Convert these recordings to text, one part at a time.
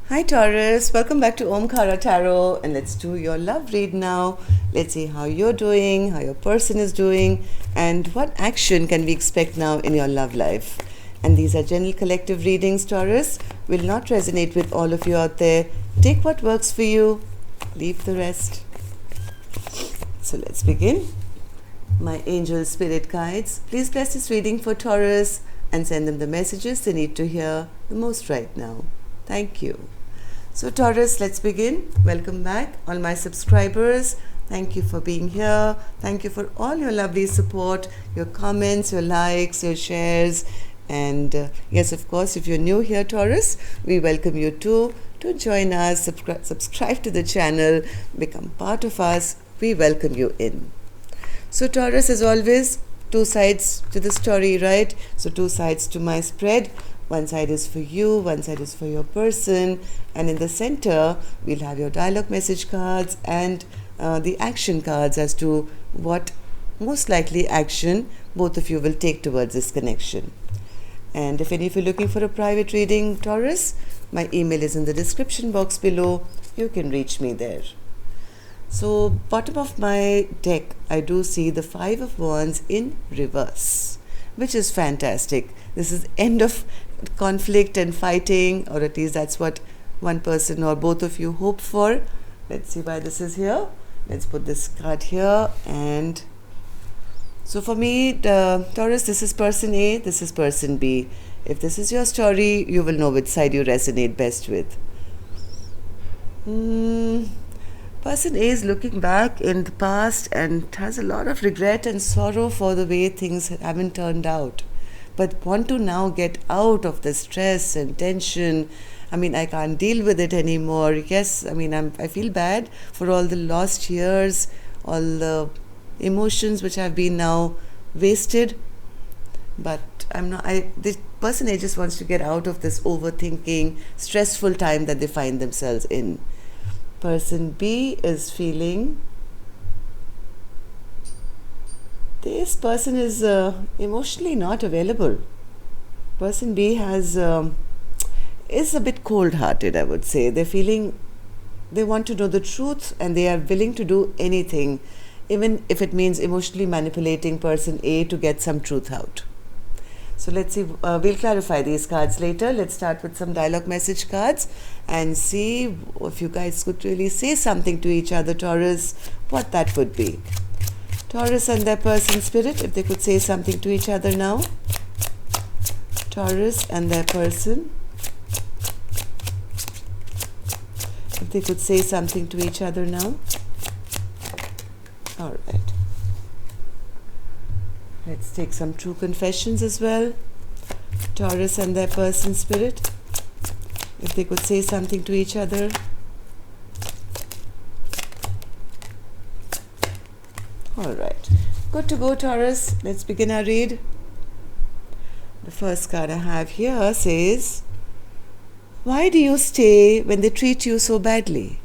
Hi Taurus, welcome back to Omkara Tarot, and let's do your love read now. Let's see how you're doing, how your person is doing, and what action can we expect now in your love life. And these are general collective readings, Taurus, will not resonate with all of you out there. Take what works for you, leave the rest. So let's begin. My angel spirit guides, please bless this reading for Taurus and send them the messages they need to hear the most right now. Thank you. So Taurus, let's begin. Welcome back, all my subscribers. Thank you for being here. Thank you for all your lovely support, your comments, your likes, your shares. And yes, of course, if you're new here, Taurus, we welcome you too to join us, subscribe to the channel, become part of us. We welcome you in. So Taurus, as always, two sides to the story, right? So two sides to my spread. One side is for you, one side is for your person, and in the center we'll have your dialogue message cards and the action cards as to what most likely action both of you will take towards this connection. And if any of you are looking for a private reading, Taurus, my email is in the description box below. You can reach me there. So bottom of my deck, I do see the Five of Wands in reverse, which is fantastic. This is end of conflict and fighting, or at least that's what one person or both of you hope for. Let's see why this is here. Let's put this card here. And so for me, Taurus, this is person A, this is person B. If this is your story, you will know which side you resonate best with. Person A is looking back in the past and has a lot of regret and sorrow for the way things haven't turned out, but want to now get out of the stress and tension. I mean, I can't deal with it anymore. Yes, I mean, I feel bad for all the lost years, all the emotions which have been now wasted, but the person A just wants to get out of this overthinking, stressful time that they find themselves in. Person B is feeling this person is emotionally not available. Person B is a bit cold-hearted, I would say. They're feeling they want to know the truth and they are willing to do anything, even if it means emotionally manipulating person A to get some truth out. So let's see, we'll clarify these cards later. Let's start with some dialogue message cards and see if you guys could really say something to each other, Taurus, what that would be. Taurus and their person spirit, if they could say something to each other now. Taurus and their person, if they could say something to each other now. All right. Let's take some true confessions as well. Taurus and their person spirit, if they could say something to each other. All right. Good to go, Taurus. Let's begin our read. The first card I have here says, why do you stay when they treat you so badly?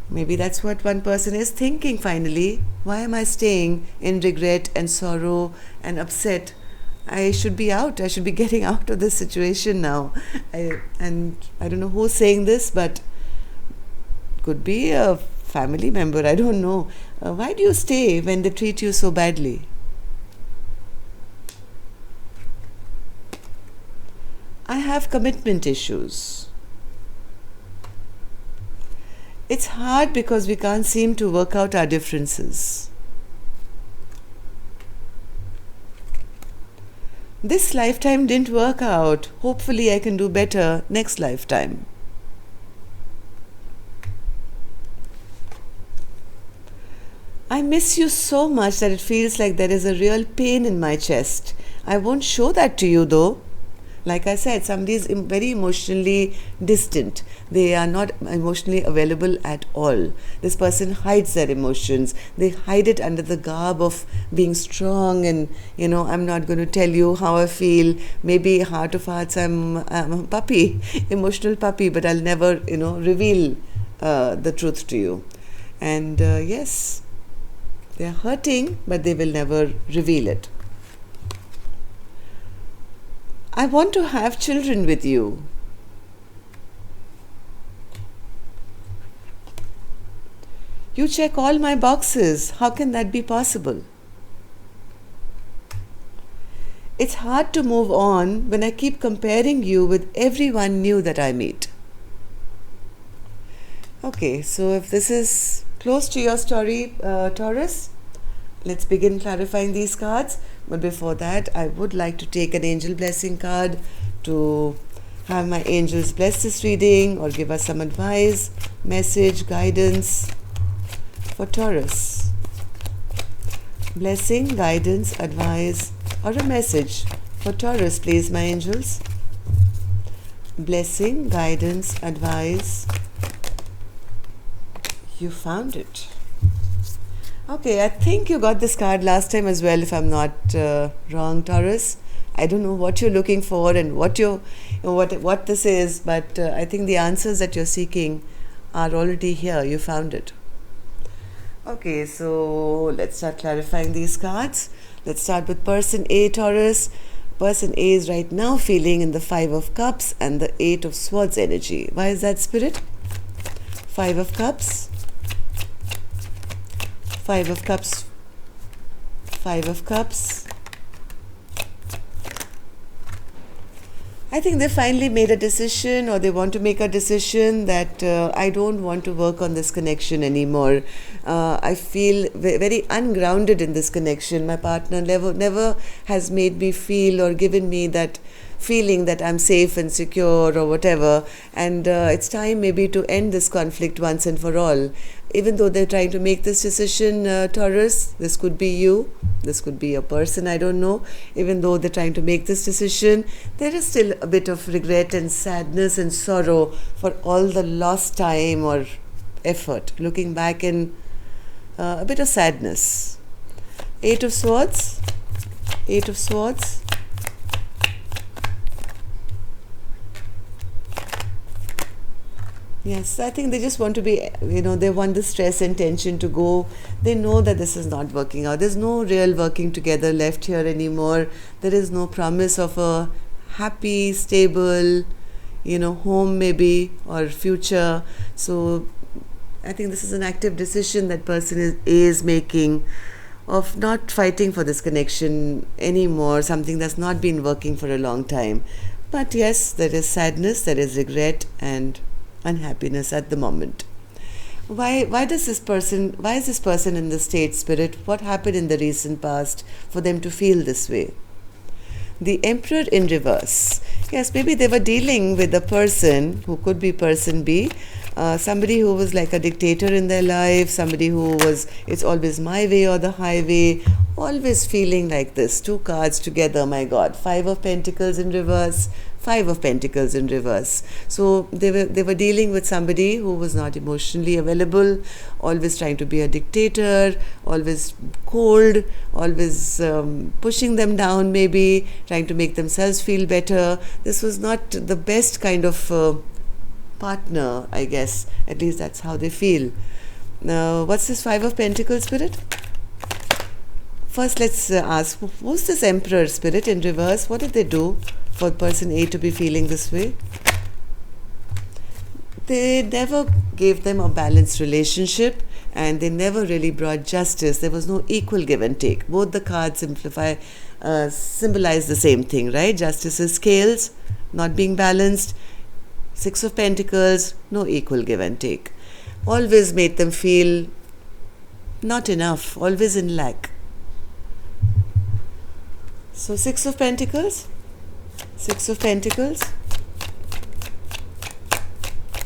Maybe that's what one person is thinking finally. Why am I staying in regret and sorrow and upset? I should be out. I should be getting out of this situation now. And I don't know who's saying this, but could be a family member. I don't know. Why do you stay when they treat you so badly? I have commitment issues. It's hard because we can't seem to work out our differences. This lifetime didn't work out. Hopefully I can do better next lifetime. I miss you so much that it feels like there is a real pain in my chest. I won't show that to you though. Like I said, somebody is very emotionally distant. They are not emotionally available at all. This person hides their emotions. They hide it under the garb of being strong and, I'm not going to tell you how I feel. Maybe heart of hearts, I'm a puppy, emotional puppy, but I'll never, reveal the truth to you. And yes, they're hurting, but they will never reveal it. I want to have children with you. You check all my boxes. How can that be possible? It's hard to move on when I keep comparing you with everyone new that I meet. Okay, so if this is close to your story, Taurus, let's begin clarifying these cards. But before that, I would like to take an angel blessing card to have my angels bless this reading or give us some advice, message, guidance for Taurus. Blessing, guidance, advice, or a message for Taurus, please, my angels. Blessing, guidance, advice. You found it. Okay, I think you got this card last time as well, if I'm not wrong, Taurus. I don't know what you're looking for and what this is, but I think the answers that you're seeking are already here. You found it. Okay, so let's start clarifying these cards. Let's start with person A, Taurus. Person A is right now feeling in the 5 of Cups and the 8 of Swords energy. Why is that, Spirit? 5 of Cups. 5 of Cups. 5 of Cups. I think they finally made a decision, or they want to make a decision that I don't want to work on this connection anymore. I feel very ungrounded in this connection. My partner never has made me feel or given me that feeling that I'm safe and secure or whatever, and it's time maybe to end this conflict once and for all. Even though they're trying to make this decision, Taurus, this could be you, this could be a person, I don't know. Even though they're trying to make this decision, there is still a bit of regret and sadness and sorrow for all the lost time or effort. Looking back in a bit of sadness. 8 of Swords. 8 of Swords. Yes, I think they just want to be, they want the stress and tension to go. They know that this is not working out. There's no real working together left here anymore. There is no promise of a happy, stable, home maybe, or future. So I think this is an active decision that person is making of not fighting for this connection anymore, something that's not been working for a long time. But yes, there is sadness, there is regret and unhappiness at the moment. Why is this person in the state, Spirit? What happened in the recent past for them to feel this way? The Emperor in reverse. Yes, maybe they were dealing with a person who could be person B, somebody who was like a dictator in their life, somebody who was, it's always my way or the highway, always feeling like this. 2 cards together, my God. 5 of Pentacles in reverse, 5 of Pentacles in reverse. So they were dealing with somebody who was not emotionally available, always trying to be a dictator, always cold, always pushing them down maybe, trying to make themselves feel better. This was not the best kind of partner, I guess. At least that's how they feel. Now, what's this 5 of Pentacles, Spirit? First, let's ask, who's this Emperor, Spirit, in reverse? What did they do for person A to be feeling this way? They never gave them a balanced relationship, and they never really brought justice. There was no equal give and take. Both the cards symbolize the same thing, right? Justice is scales, not being balanced. 6 of Pentacles, no equal give and take. Always made them feel not enough, always in lack. So 6 of Pentacles, 6 of Pentacles,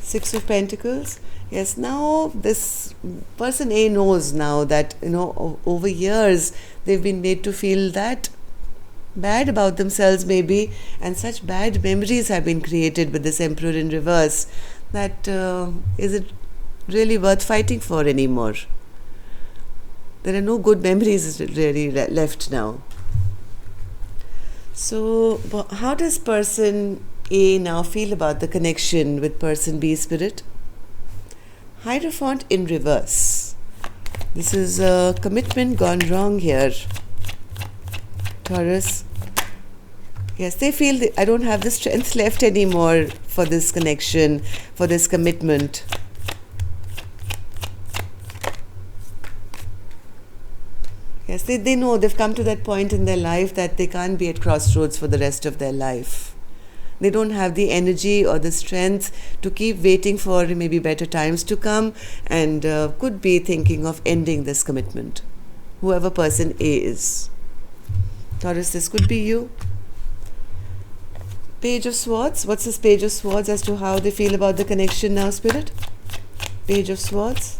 6 of Pentacles. Yes, now this person A knows now that, over years they've been made to feel that bad about themselves maybe, and such bad memories have been created with this Emperor in reverse that is it really worth fighting for anymore? There are no good memories really left now. So how does person A now feel about the connection with person B, Spirit? Hierophant in reverse. This is a commitment gone wrong here, Taurus. Yes, they feel I don't have the strength left anymore for this connection, for this commitment. Yes, they know they've come to that point in their life that they can't be at crossroads for the rest of their life. They don't have the energy or the strength to keep waiting for maybe better times to come, and could be thinking of ending this commitment. Whoever person A is. Taurus, this could be you. Page of Swords. What's this Page of Swords as to how they feel about the connection now, Spirit? Page of Swords.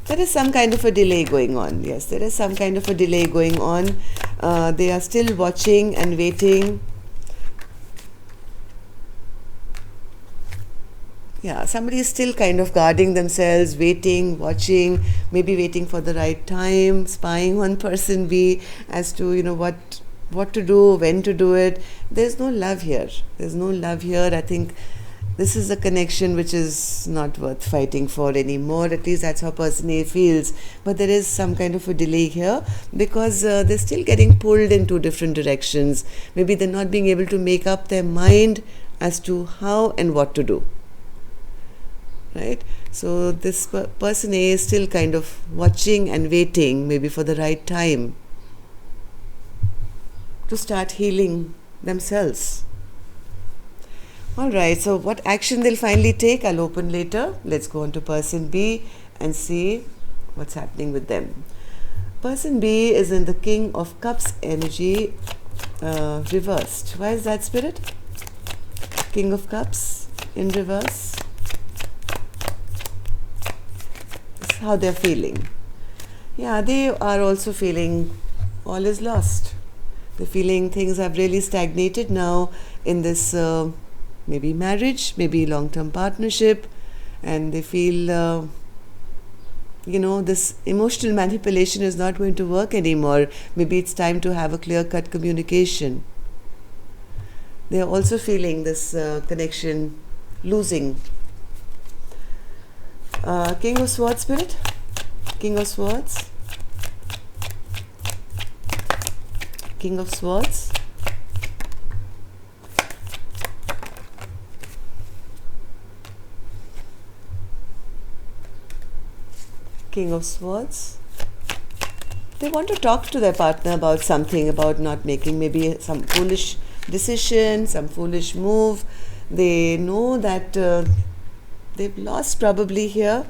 There is some kind of a delay going on. Yes, there is some kind of a delay going on. They are still watching and waiting. Yeah, somebody is still kind of guarding themselves, waiting, watching, maybe waiting for the right time, spying on person B as to, what to do, when to do it. There's no love here. There's no love here. I think this is a connection which is not worth fighting for anymore. At least that's how person A feels. But there is some kind of a delay here because they're still getting pulled in two different directions. Maybe they're not being able to make up their mind as to how and what to do. Right? So this person A is still kind of watching and waiting, maybe for the right time to start healing themselves. Alright, so what action they'll finally take, I'll open later. Let's go on to person B and see what's happening with them. Person B is in the King of Cups energy, reversed. Why is that, Spirit? King of Cups in reverse. This is how they're feeling. Yeah, they are also feeling all is lost. They're feeling things have really stagnated now in this maybe marriage, maybe long-term partnership, and they feel, this emotional manipulation is not going to work anymore. Maybe it's time to have a clear-cut communication. They are also feeling this connection losing. King of Swords, Spirit? King of Swords? King of Swords? King of Swords. They want to talk to their partner about something, about not making maybe some foolish decision, some foolish move. They know that they've lost probably here,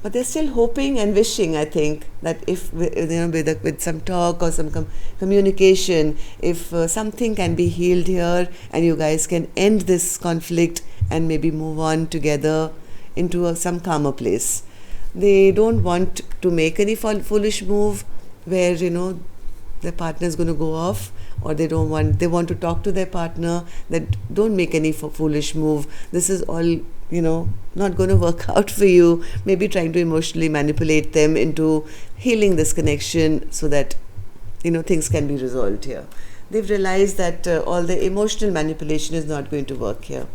but they're still hoping and wishing, I think, that if with some talk or some communication, if something can be healed here and you guys can end this conflict and maybe move on together into some calmer place. They don't want to make any foolish move where, their partner is going to go off, or they want to talk to their partner that don't make any foolish move. This is all, not going to work out for you. Maybe trying to emotionally manipulate them into healing this connection so that, things can be resolved here. They've realized that all the emotional manipulation is not going to work here.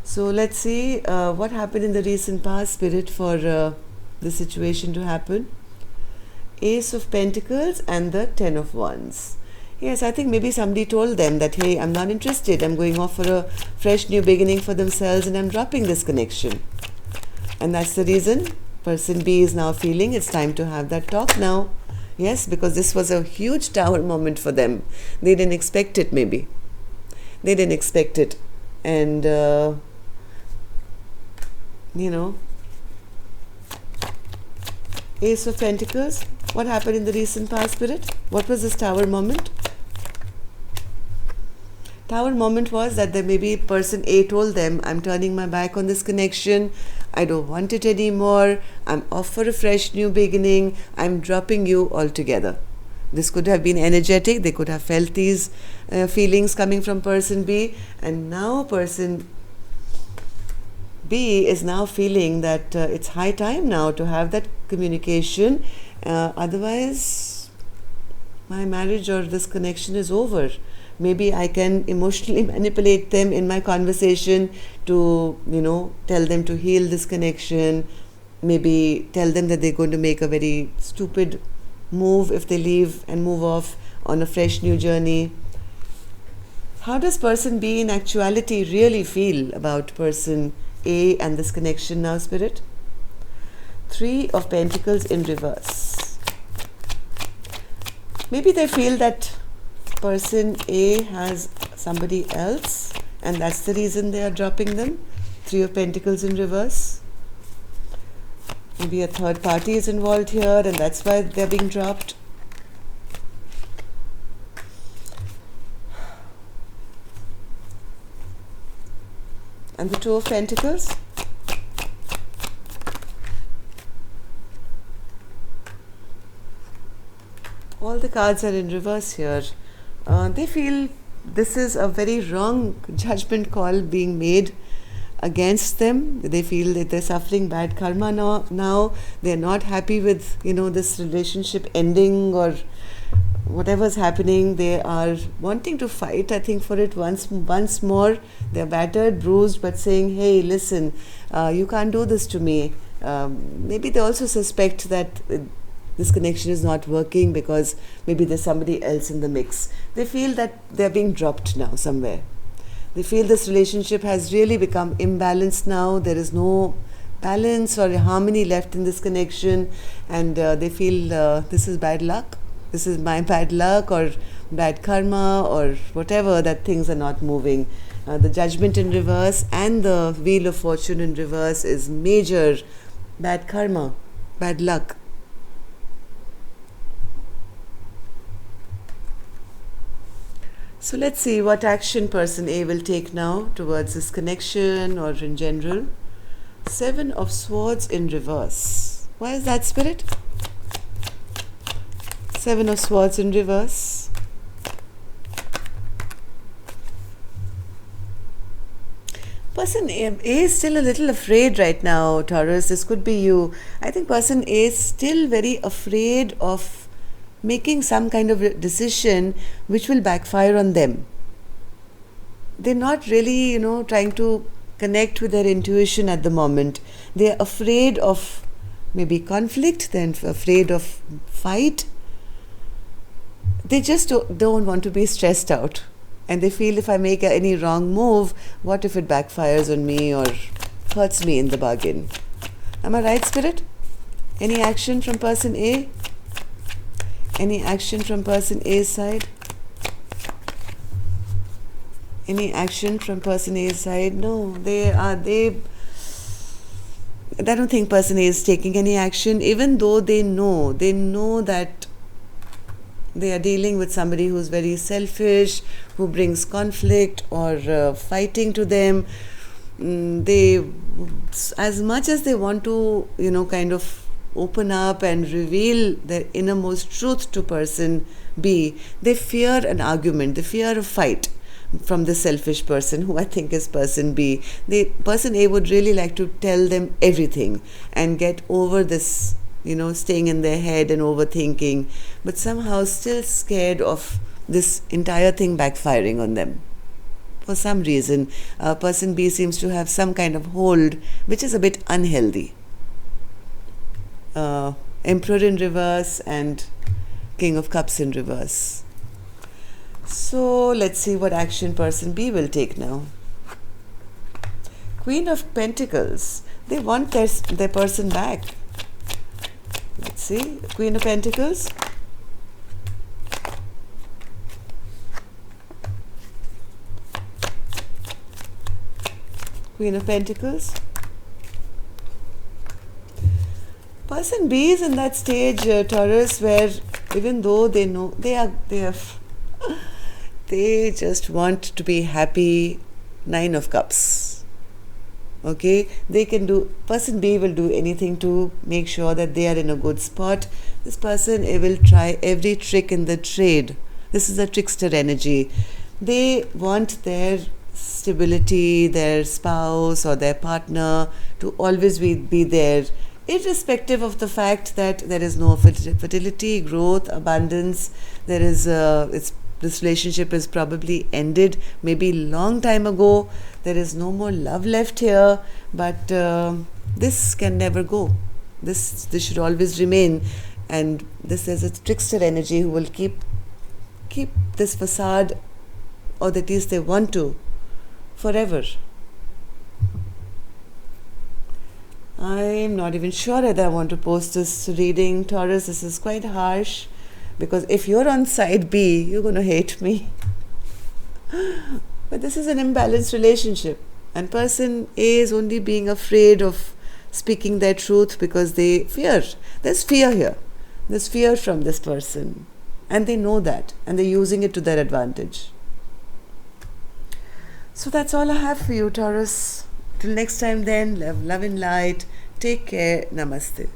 So let's see what happened in the recent past, Spirit, for the situation to happen. Ace of Pentacles and the Ten of Wands. Yes, I think maybe somebody told them that, hey, I'm not interested. I'm going off for a fresh new beginning for themselves and I'm dropping this connection. And that's the reason person B is now feeling it's time to have that talk now. Yes, because this was a huge Tower moment for them. They didn't expect it, maybe. They didn't expect it. And Ace of Pentacles. What happened in the recent past, Spirit? What was this Tower moment? Tower moment was that maybe person A told them, I'm turning my back on this connection. I don't want it anymore. I'm off for a fresh new beginning. I'm dropping you altogether. This could have been energetic. They could have felt these feelings coming from person B. And now person B is now feeling that it's high time now to have that communication. Otherwise, my marriage or this connection is over. Maybe I can emotionally manipulate them in my conversation to, tell them to heal this connection. Maybe tell them that they're going to make a very stupid move if they leave and move off on a fresh new journey. How does person B in actuality really feel about person A and this connection now, Spirit? Three of Pentacles in reverse. Maybe they feel that person A has somebody else and that's the reason they are dropping them. Three of Pentacles in reverse. Maybe a third party is involved here and that's why they're being dropped. And the Two of Pentacles. All the cards are in reverse here. They feel this is a very wrong judgment call being made against them. They feel that they're suffering bad karma now. They're not happy with, this relationship ending or whatever's happening. They are wanting to fight, I think, for it once more. They're battered, bruised, but saying, hey, listen, you can't do this to me. Maybe they also suspect that this connection is not working because maybe there's somebody else in the mix. They feel that they're being dropped now somewhere. They feel this relationship has really become imbalanced now. There is no balance or harmony left in this connection, and they feel this is bad luck. This is my bad luck or bad karma or whatever, that things are not moving. The Judgment in reverse and the Wheel of Fortune in reverse is major bad karma, bad luck. So let's see what action person A will take now towards this connection or in general. Seven of Swords in reverse. Why is that, Spirit? Seven of Swords in reverse. Person A is still a little afraid right now, Taurus. This could be you. I think person A is still very afraid of making some kind of decision which will backfire on them. They're not really, trying to connect with their intuition at the moment. They're afraid of maybe conflict, they're afraid of fight. They just don't want to be stressed out. And they feel if I make any wrong move, what if it backfires on me or hurts me in the bargain? Am I right, Spirit? Any action from person A? Any action from person A's side? Any action from person A's side? No, I don't think person A is taking any action, even though they know that they are dealing with somebody who's very selfish, who brings conflict or fighting to them. They, as much as they want to, kind of open up and reveal their innermost truth to person B, they fear an argument, they fear a fight from the selfish person, who I think is person B. Person A would really like to tell them everything and get over this, staying in their head and overthinking, but somehow still scared of this entire thing backfiring on them. For some reason, person B seems to have some kind of hold which is a bit unhealthy. Emperor in reverse and King of Cups in reverse. So let's see what action person B will take now. Queen of Pentacles. They want their person back. Let's see. Queen of Pentacles. Queen of Pentacles. Person B is in that stage, Taurus, where even though they know they just want to be happy. Nine of Cups. Okay, person B will do anything to make sure that they are in a good spot. This person will try every trick in the trade. This is a trickster energy. They want their stability, their spouse or their partner to always be there, irrespective of the fact that there is no fertility, growth, abundance. This relationship is probably ended maybe long time ago. There is no more love left here, but this can never go. This should always remain, and this is a trickster energy who will keep this facade, or at least they want to, forever. I'm not even sure whether I want to post this reading, Taurus. This is quite harsh because if you're on side B, you're going to hate me. But this is an imbalanced relationship, and person A is only being afraid of speaking their truth because they fear. There's fear here. There's fear from this person, and they know that, and they're using it to their advantage. So that's all I have for you, Taurus. Till next time then, love and light. Take care. Namaste.